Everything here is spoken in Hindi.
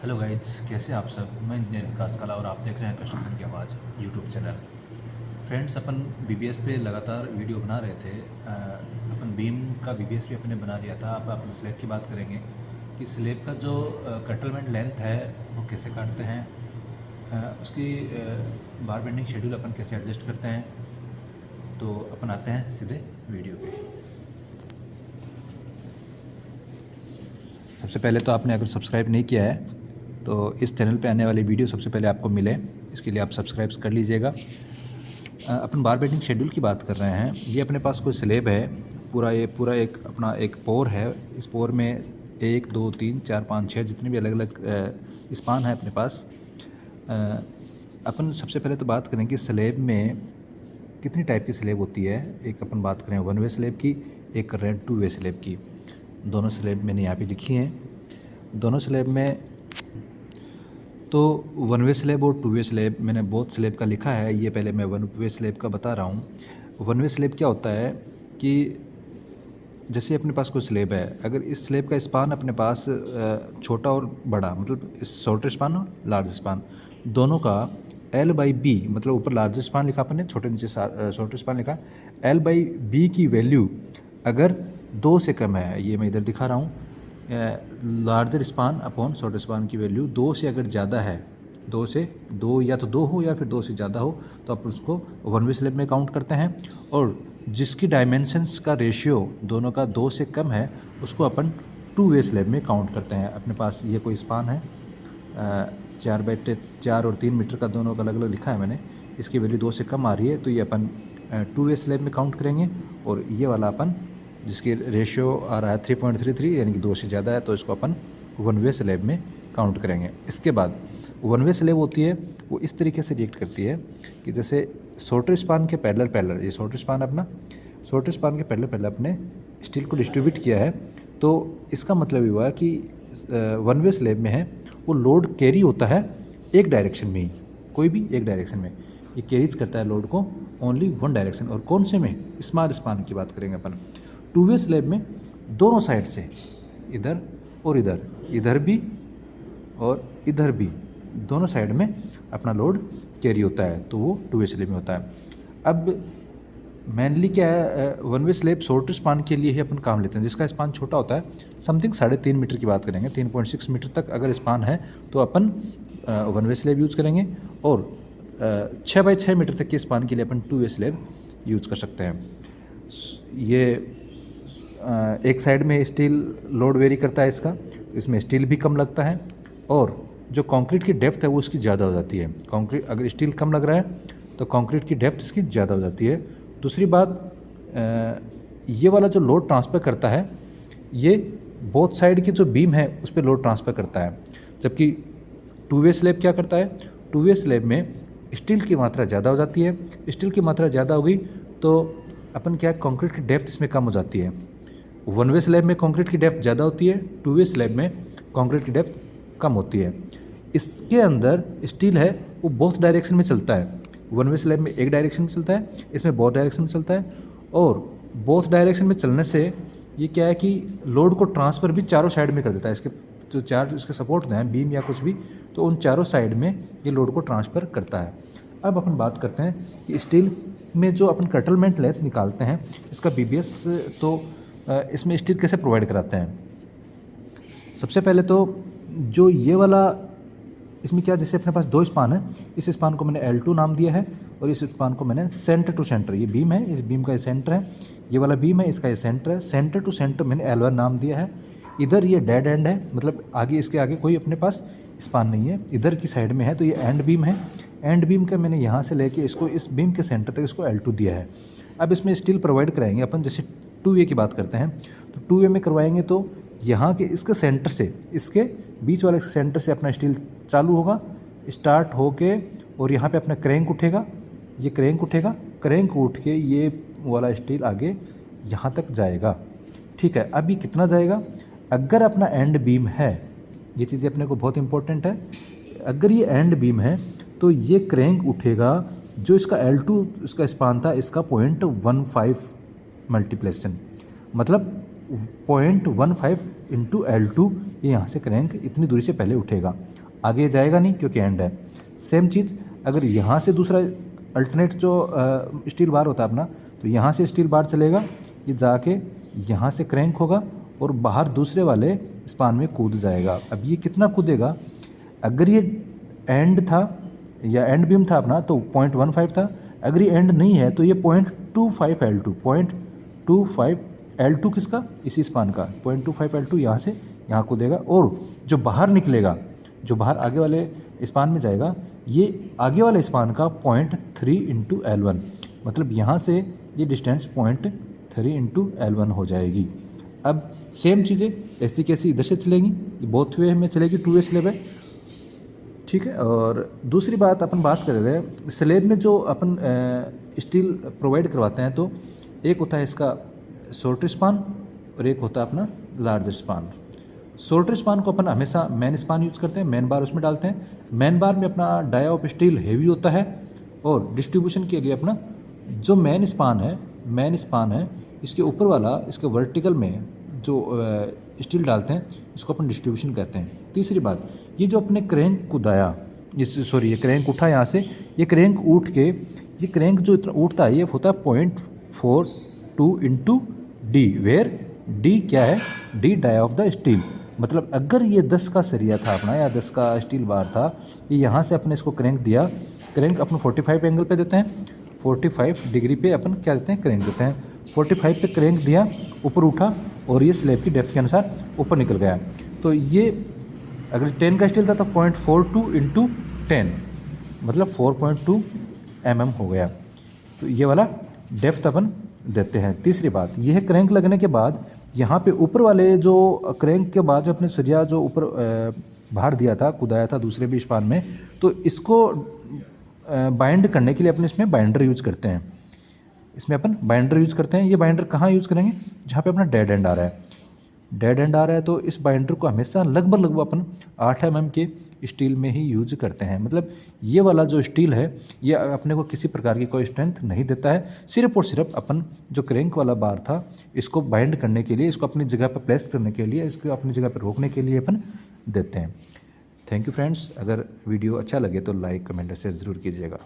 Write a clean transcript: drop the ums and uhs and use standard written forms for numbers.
हेलो गाइज, कैसे आप सब। मैं इंजीनियर विकास कला और आप देख रहे हैं कंस्ट्रक्शन की आवाज़ यूट्यूब चैनल। फ्रेंड्स, अपन बीबीएस पे लगातार वीडियो बना रहे थे। अपन बीम का बीबीएस पे अपने बना लिया था। अब अपन स्लैब की बात करेंगे कि स्लैब का जो कटलमेंट लेंथ है वो कैसे काटते हैं, उसकी बार बेंडिंग शेड्यूल अपन कैसे एडजस्ट करते हैं। तो अपन आते हैं सीधे वीडियो पे। सबसे पहले तो आपने अगर सब्सक्राइब नहीं किया है तो इस चैनल पे आने वाली वीडियो सबसे पहले आपको मिले, इसके लिए आप सब्सक्राइब कर लीजिएगा। अपन बार बेंडिंग शेड्यूल की बात कर रहे हैं। ये अपने पास कोई स्लेब है, पूरा एक अपना एक पोर है। इस पोर में 1 2 3 4 5 6 जितने भी अलग अलग स्पान है अपने पास। अपन सबसे पहले तो बात करें कि स्लेब में कितनी टाइप की स्लेब होती है। एक अपन बात करें 1 वे स्लेब की, एक कर रहे हैं 2 वे स्लेब की। दोनों स्लेब मैंने यहाँ पे लिखी हैं। दोनों स्लेब में तो 1 वे स्लेब और 2 वे स्लेब मैंने बोथ स्लेब का लिखा है। ये पहले मैं 1 वे स्लेब का बता रहा हूँ। 1 वे स्लेब क्या होता है कि जैसे अपने पास कोई स्लेब है, अगर इस स्लेब का स्पान अपने पास छोटा और बड़ा, मतलब शॉर्टर स्पान और लार्ज स्पान दोनों का L/B, मतलब ऊपर लार्ज स्पान लिखा अपन ने, छोटे नीचे शॉर्टर स्पान लिखा। L/B की वैल्यू अगर 2 से कम है, ये मैं इधर दिखा रहा हूँ, larger span upon shorter span की वैल्यू 2 से अगर ज़्यादा है, 2 से 2 या तो 2 हो या फिर 2 से ज़्यादा हो, तो आप उसको 1 वे स्लेब में काउंट करते हैं। और जिसकी डायमेंशंस का रेशियो दोनों का 2 से कम है उसको अपन 2 वे स्लेब में काउंट करते हैं। अपने पास ये कोई स्पान है 4 और 3 मीटर का, दोनों का अलग अलग लिखा है मैंने। इसकी वैल्यू 2 से कम आ रही है तो ये अपन 2 वे स्लेब में काउंट करेंगे। और ये वाला अपन जिसकी रेशियो आ रहा है 3.33 यानी कि 2 से ज़्यादा है तो इसको अपन 1 वे स्लेब में काउंट करेंगे। इसके बाद 1 वे स्लेब होती है वो इस तरीके से रिएक्ट करती है कि जैसे शॉर्टर स्पान के पैरेलल, ये शॉर्टर स्पान अपना, शॉर्टर स्पान के पैरेलल अपने स्टील को डिस्ट्रीब्यूट किया है। तो इसका मतलब ये हुआ कि 1 वे स्लेब में है वो लोड कैरी होता है एक डायरेक्शन में ही, कोई भी एक डायरेक्शन में ये कैरीज करता है लोड को, ओनली वन डायरेक्शन। और कौन से में, स्मॉल स्पान की बात करेंगे अपन। 2 वे स्लेब में दोनों साइड से, इधर और इधर, इधर भी और इधर भी, दोनों साइड में अपना लोड कैरी होता है, तो वो 2 वे स्लेब में होता है। अब मेनली क्या है, 1 वे स्लेब शॉर्टर स्पान के लिए ही अपन काम लेते हैं, जिसका स्पान छोटा होता है, समथिंग 3.5 मीटर की बात करेंगे, 3.6 मीटर तक अगर स्पान है तो अपन 1 वे स्लेब यूज़ करेंगे। और 6x6 मीटर तक के स्पान के लिए अपन 2 वे स्लेब यूज़ कर सकते हैं। ये एक साइड में स्टील लोड वेरी करता है इसका, तो इसमें स्टील भी कम लगता है और जो कंक्रीट की डेप्थ है वो इसकी ज़्यादा हो जाती है। कंक्रीट अगर स्टील कम लग रहा है तो कंक्रीट की डेप्थ इसकी ज़्यादा हो जाती है। दूसरी बात, ये वाला जो लोड ट्रांसफ़र करता है ये बोथ साइड की जो बीम है उस पर लोड ट्रांसफ़र करता है। जबकि 2 वे स्लेब क्या करता है, 2 वे स्लेब में स्टील की मात्रा ज़्यादा हो जाती है। स्टील की मात्रा ज़्यादा हो गई तो अपन क्या, कंक्रीट की डेप्थ इसमें कम हो जाती है। 1 वे स्लैब में कंक्रीट की डेप्थ ज़्यादा होती है, 2 वे स्लैब में कंक्रीट की डेप्थ कम होती है। इसके अंदर स्टील है वो बोथ डायरेक्शन में चलता है। 1 वे स्लैब में एक डायरेक्शन में चलता है, इसमें बोथ डायरेक्शन में चलता है। और बोथ डायरेक्शन में चलने से ये क्या है कि लोड को ट्रांसफ़र भी चारों साइड में कर देता है। इसके जो चार इसके सपोर्ट हैं, बीम या कुछ भी, तो उन चारों साइड में ये लोड को ट्रांसफ़र करता है। अब अपन बात करते हैं कि स्टील में जो अपन कटलमेंट लेंथ निकालते हैं इसका बीबीएस, तो इसमें स्टील कैसे प्रोवाइड कराते हैं। सबसे पहले तो जो ये वाला, इसमें क्या, जैसे अपने पास 2 स्पान है, इस स्पान को मैंने L2 नाम दिया है और इस स्पान को मैंने सेंटर टू सेंटर, ये बीम है, इस बीम का ये सेंटर है, ये वाला बीम है, इसका ये सेंटर है। सेंटर टू सेंटर मैंने L1 नाम दिया है। इधर ये डेड एंड है, मतलब आगे, इसके आगे कोई अपने पास स्पान नहीं है, इधर की साइड में है, तो ये एंड बीम है। एंड बीम का मैंने यहाँ से लेके इसको इस बीम के सेंटर तक इसको L2 दिया है। अब इसमें स्टील प्रोवाइड कराएंगे अपन, जैसे 2 वे की बात करते हैं तो 2 वे में करवाएंगे तो यहाँ के इसके सेंटर से, इसके बीच वाले सेंटर से अपना स्टील चालू होगा, स्टार्ट होके, और यहाँ पे अपना क्रैंक उठेगा, ये क्रैंक उठेगा, क्रैंक उठ के ये वाला स्टील आगे यहाँ तक जाएगा। ठीक है, अब ये कितना जाएगा, अगर अपना एंड बीम है, ये चीज़ें अपने को बहुत इंपॉर्टेंट है, अगर ये एंड बीम है तो ये क्रैंक उठेगा, जो इसका L2 इसका स्पान था, इसका 0.15 मल्टीप्लेक्शन, मतलब 0.15 इंटू L2 ये यहाँ से क्रैंक इतनी दूरी से पहले उठेगा, आगे जाएगा नहीं क्योंकि एंड है। सेम चीज़ अगर यहाँ से दूसरा अल्टरनेट जो स्टील बार होता है अपना, तो यहाँ से स्टील बार चलेगा, ये जाके यहाँ से क्रैंक होगा और बाहर दूसरे वाले स्पान में कूद जाएगा। अब ये कितना कूदेगा, अगर ये एंड था या एंड बीम था अपना तो 0.15 था, अगर ये एंड नहीं है तो ये 0.25 L2, 0.25 L2 किसका, इसी स्पान का 0.25 L2 यहाँ से यहाँ कूदेगा। और जो बाहर निकलेगा, जो बाहर आगे वाले स्पान में जाएगा, ये आगे वाले स्पान का 0.3 इंटू L1, मतलब यहाँ से ये डिस्टेंस 0.3 इंटू L1 हो जाएगी। अब सेम चीज़ें ऐसी कैसी इधर से चलेंगी, ये बोथ वे में चलेगी, 2 वे स्लेब है, ठीक है। और दूसरी बात अपन बात कर रहे हैं, स्लेब में जो अपन स्टील प्रोवाइड करवाते हैं, तो एक होता है इसका शॉर्टर स्पान और एक होता है अपना लार्जर स्पान। शॉर्टर स्पान को अपन हमेशा मेन स्पान यूज़ करते हैं, मेन बार उसमें डालते हैं। मेन बार में अपना डाया ऑफ स्टील हेवी होता है और डिस्ट्रीब्यूशन के लिए अपना जो मेन स्पान है इसके ऊपर वाला, इसके वर्टिकल में जो स्टील डालते हैं, इसको अपन डिस्ट्रीब्यूशन कहते हैं। तीसरी बात, ये जो अपने क्रैंक कूदाया, ये क्रैंक उठा यहाँ से, ये क्रैंक उठ के, ये क्रैंक जो इतना उठता है ये होता है 0.42 इंटू डी, वेयर डी क्या है, D dia of the steel. मतलब अगर ये 10 का सरिया था अपना या 10 का स्टील बार था, ये यहाँ से अपने इसको क्रैंक दिया, क्रैंक अपन 45 एंगल पे देते हैं, 45 डिग्री पे अपन क्या देते हैं, क्रैंक देते हैं। 45 पे क्रैंक दिया, ऊपर उठा और ये स्लैब की डेप्थ के अनुसार ऊपर निकल गया। तो ये अगर 10 का स्टील था तो 0.42 इंटू 10, मतलब 4.2 mm हो गया। तो ये वाला डेप्थ अपन देते हैं। तीसरी बात, यह क्रैंक लगने के बाद यहाँ पे ऊपर वाले जो क्रैंक के बाद में अपने सरिया जो ऊपर बाहर दिया था, कुदाया था दूसरे भी स्पान में, तो इसको बाइंड करने के लिए अपने इसमें बाइंडर यूज़ करते हैं। इसमें अपन बाइंडर यूज़ करते हैं। ये बाइंडर कहाँ यूज़ करेंगे, जहाँ पे अपना डेड एंड आ रहा है, डेड एंड आ रहा है, तो इस बाइंडर को हमेशा लगभग अपन 8 mm के स्टील में ही यूज करते हैं। मतलब ये वाला जो स्टील है ये अपने को किसी प्रकार की कोई स्ट्रेंथ नहीं देता है, सिर्फ और सिर्फ अपन जो क्रैंक वाला बार था इसको बाइंड करने के लिए, इसको अपनी जगह पर प्लेस करने के लिए, इसको अपनी जगह पर रोकने के लिए अपन देते हैं। Thank you friends. अगर वीडियो अच्छा लगे तो लाइक कमेंट से ज़रूर कीजिएगा।